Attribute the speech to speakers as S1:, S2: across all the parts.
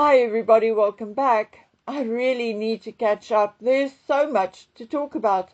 S1: Hi everybody, welcome back. I really need to catch up. There's so much to talk about.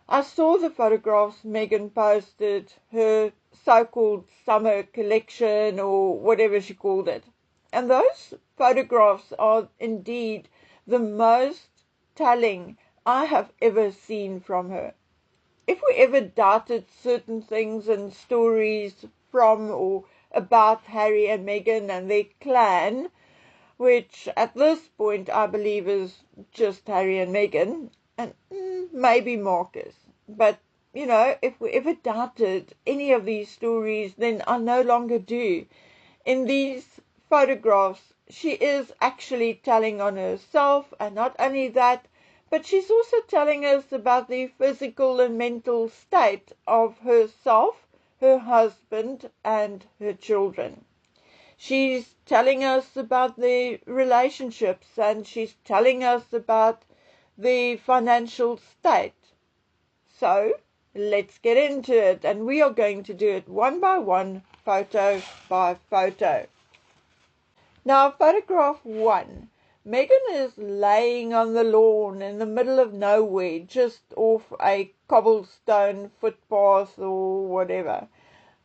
S1: I saw the photographs Meghan posted, her so-called summer collection or whatever she called it. And those photographs are indeed the most telling I have ever seen from her. If we ever doubted certain things and stories from or about Harry and Meghan and their clan, which at this point I believe is just Harry and Meghan, and maybe Marcus. But, if we ever doubted any of these stories, then I no longer do. In these photographs, she is actually telling on herself, and not only that, but she's also telling us about the physical and mental state of herself, her husband, and her children. She's telling us about the relationships, and she's telling us about the financial state. So let's get into it, and we are going to do it one by one, photo by photo. Now, photograph 1. Meghan is laying on the lawn in the middle of nowhere, just off a cobblestone footpath or whatever.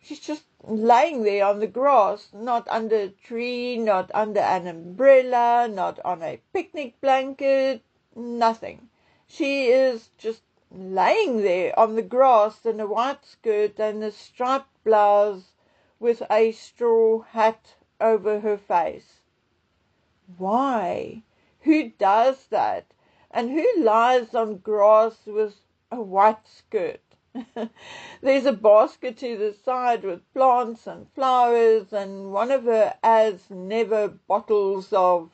S1: She's just laying there on the grass, not under a tree, not under an umbrella, not on a picnic blanket, nothing. She is just laying there on the grass in a white skirt and a striped blouse with a straw hat over her face. Why? Who does that? And who lies on grass with a white skirt? There's a basket to the side with plants and flowers and one of her as-never bottles of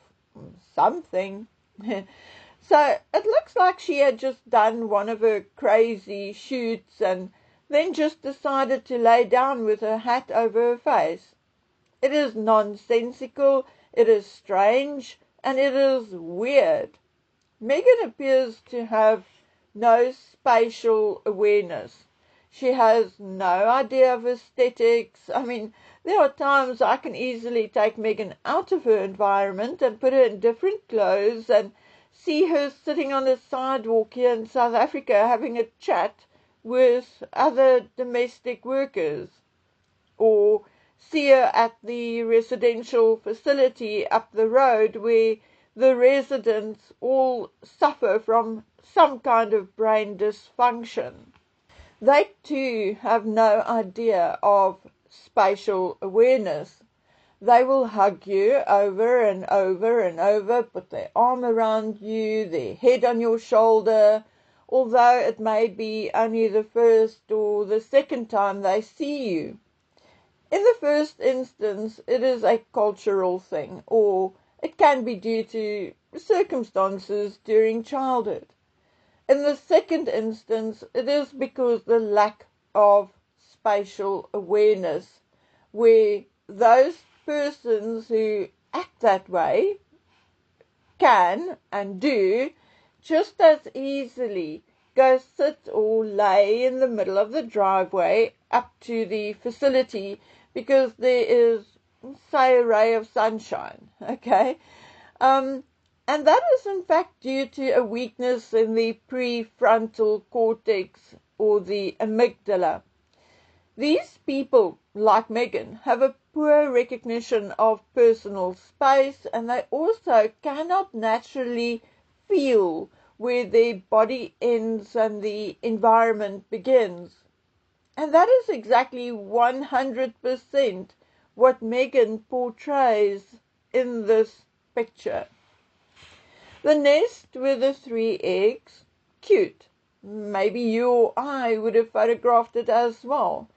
S1: something. So it looks like she had just done one of her crazy shoots and then just decided to lay down with her hat over her face. It is nonsensical, it is strange, and it is weird. Meghan appears to have no spatial awareness. She has no idea of aesthetics. I mean, there are times I can easily take Meghan out of her environment and put her in different clothes and see her sitting on a sidewalk here in South Africa having a chat with other domestic workers, or see her at the residential facility up the road where the residents all suffer from some kind of brain dysfunction. They too have no idea of spatial awareness. They will hug you over and over and over, put their arm around you, their head on your shoulder, although it may be only the first or the second time they see you. In the first instance, it is a cultural thing, or it can be due to circumstances during childhood. In the second instance, it is because the lack of spatial awareness, where those persons who act that way can and do just as easily go sit or lay in the middle of the driveway up to the facility because there is, say, a ray of sunshine, okay? And that is in fact due to a weakness in the prefrontal cortex or the amygdala. These people, like Meghan, have a poor recognition of personal space, and they also cannot naturally feel where their body ends and the environment begins. And that is exactly 100% what Meghan portrays in this picture. The nest with the 3 eggs, cute. Maybe you or I would have photographed it as well.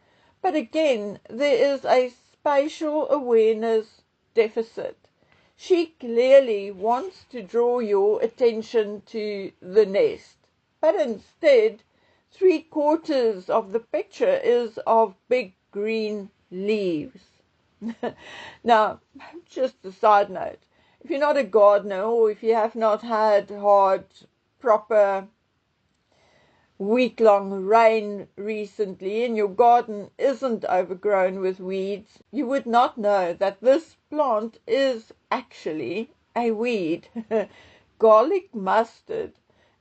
S1: But again, there is a spatial awareness deficit. She clearly wants to draw your attention to the nest, but instead, 3/4 of the picture is of big green leaves. Now, just a side note, if you're not a gardener or if you have not had hard, proper week-long rain recently and your garden isn't overgrown with weeds, you would not know that this plant is actually a weed. Garlic mustard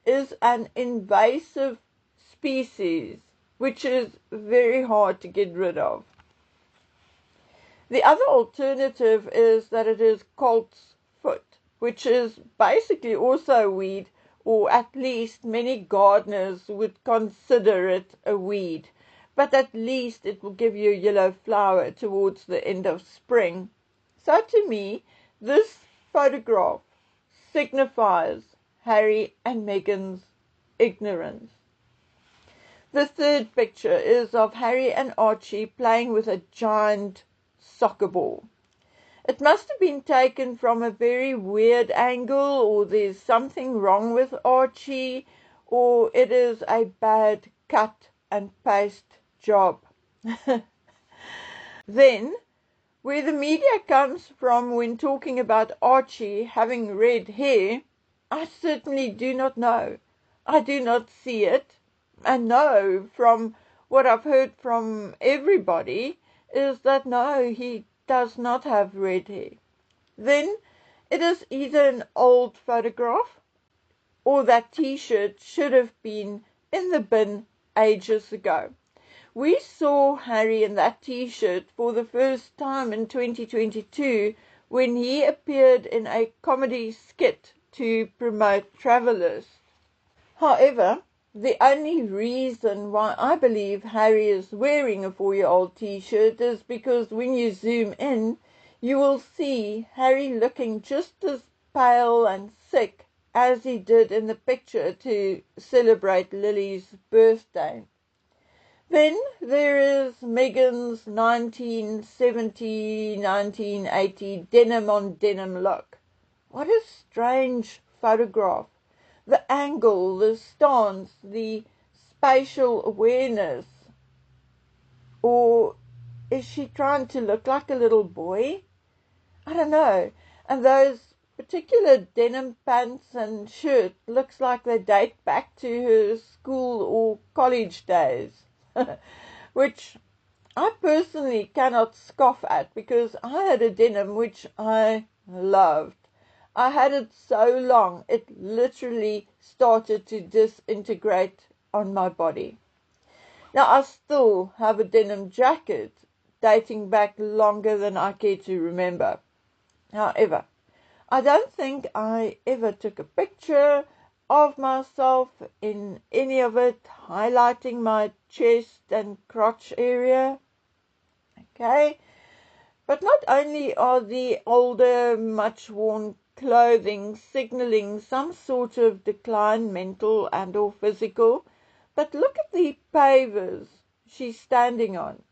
S1: is an invasive species which is very hard to get rid of. The other alternative is that it is colt's foot, which is basically also a weed, or at least many gardeners would consider it a weed. But at least it will give you a yellow flower towards the end of spring. So to me, this photograph signifies Harry and Meghan's ignorance. The third picture is of Harry and Archie playing with a giant soccer ball. It must have been taken from a very weird angle, or there's something wrong with Archie, or it is a bad cut and paste job. Then, where the media comes from when talking about Archie having red hair, I certainly do not know. I do not see it, and no, from what I've heard from everybody, is that no, he does not have red hair. Then it is either an old photograph or that t-shirt should have been in the bin ages ago. We saw Harry in that t-shirt for the first time in 2022 when he appeared in a comedy skit to promote Travelers. However, the only reason why I believe Harry is wearing a 4-year-old t-shirt is because when you zoom in, you will see Harry looking just as pale and sick as he did in the picture to celebrate Lily's birthday. Then there is Meghan's 1970-1980 denim on denim look. What a strange photograph. The angle, the stance, the spatial awareness. Or is she trying to look like a little boy? I don't know. And those particular denim pants and shirt looks like they date back to her school or college days. Which I personally cannot scoff at, because I had a denim which I loved. I had it so long, it literally started to disintegrate on my body. Now, I still have a denim jacket dating back longer than I care to remember. However, I don't think I ever took a picture of myself in any of it, highlighting my chest and crotch area. Okay, but not only are the older, much worn clothing signaling some sort of decline, mental and or physical, but look at the pavers she's standing on.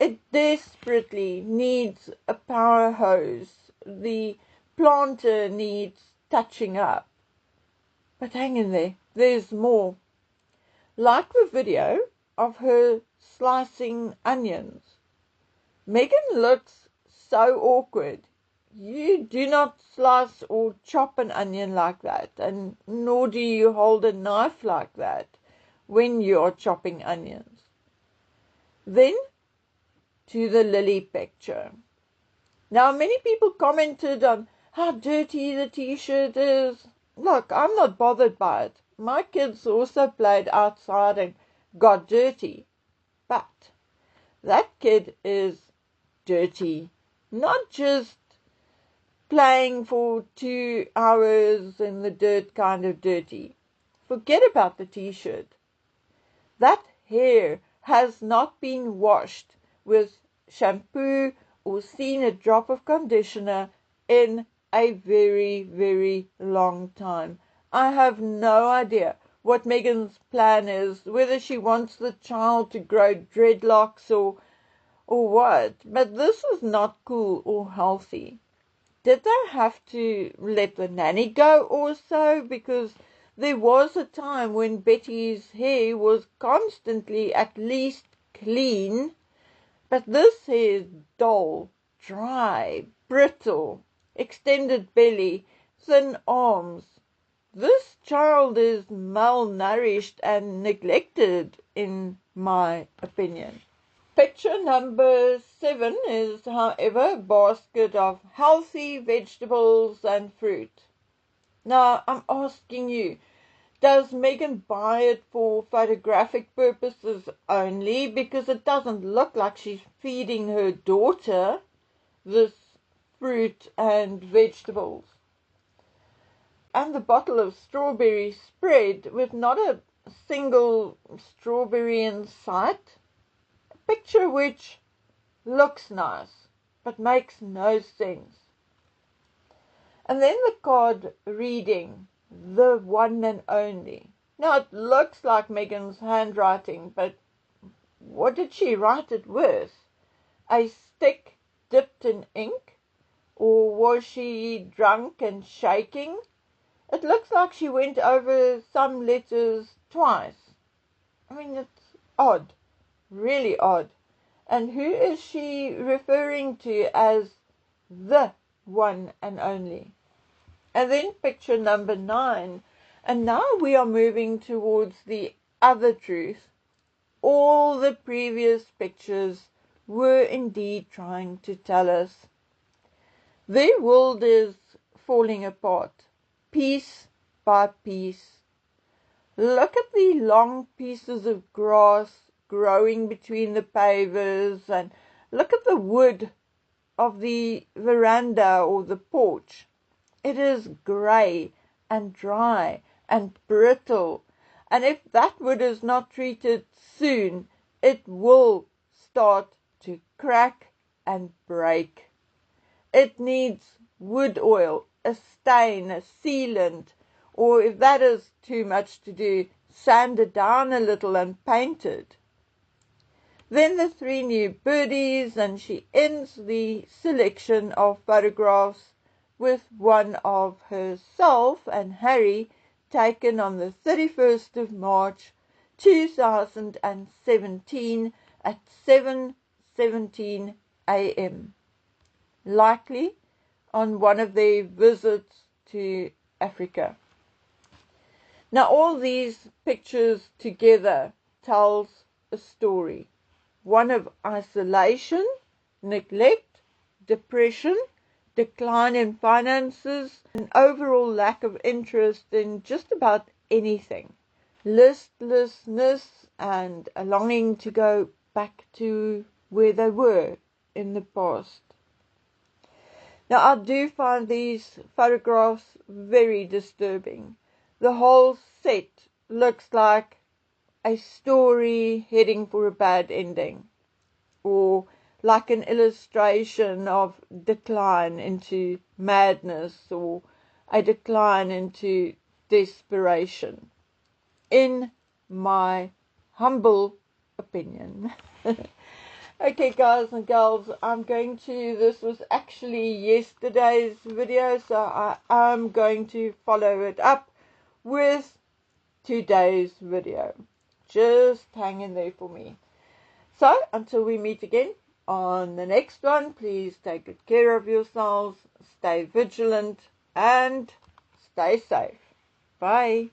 S1: It desperately needs a power hose. The planter needs touching up. But hang in there, there's more. Like the video of her slicing onions. Meghan looks so awkward. You do not slice or chop an onion like that, and nor do you hold a knife like that when you are chopping onions. Then to the Lily picture. Now, many people commented on how dirty the t-shirt is. Look, I'm not bothered by it. My kids also played outside and got dirty. But that kid is dirty. Not just playing for 2 hours in the dirt kind of dirty. Forget about the t-shirt. That hair has not been washed with shampoo or seen a drop of conditioner in a very, very long time. I have no idea what Meghan's plan is, whether she wants the child to grow dreadlocks or what, but this is not cool or healthy. Did they have to let the nanny go also? Because there was a time when Betty's hair was constantly at least clean, but this hair is dull, dry, brittle, extended belly, thin arms. This child is malnourished and neglected, in my opinion. Picture number 7 is, however, a basket of healthy vegetables and fruit. Now, I'm asking you, does Meghan buy it for photographic purposes only? Because it doesn't look like she's feeding her daughter this fruit and vegetables. And the bottle of strawberry spread with not a single strawberry in sight. A picture which looks nice but makes no sense. And then the card reading, the one and only. Now it looks like Meghan's handwriting, but what did she write it with? A stick dipped in ink? Or was she drunk and shaking? It looks like she went over some letters twice. I mean, it's odd, really odd. And who is she referring to as the one and only? And then picture number 9. And now we are moving towards the other truth. All the previous pictures were indeed trying to tell us. Their world is falling apart, piece by piece. Look at the long pieces of grass growing between the pavers, and look at the wood of the veranda or the porch. It is grey and dry and brittle, and if that wood is not treated soon, it will start to crack and break. It needs wood oil, a stain, a sealant, or if that is too much to do, sand it down a little and paint it. Then the 3 new birdies, and she ends the selection of photographs with one of herself and Harry taken on the 31st of March 2017 at 7:17 a.m. likely on one of their visits to Africa. Now all these pictures together tells a story, one of isolation, neglect, depression, decline in finances, an overall lack of interest in just about anything, listlessness, and a longing to go back to where they were in the past. Now I do find these photographs very disturbing. The whole set looks like a story heading for a bad ending, or like an illustration of decline into madness or a decline into desperation, in my humble opinion. Okay, guys and girls, this was actually yesterday's video, so I am going to follow it up with today's video. Just hang in there for me. So, until we meet again on the next one, please take good care of yourselves, stay vigilant, and stay safe. Bye.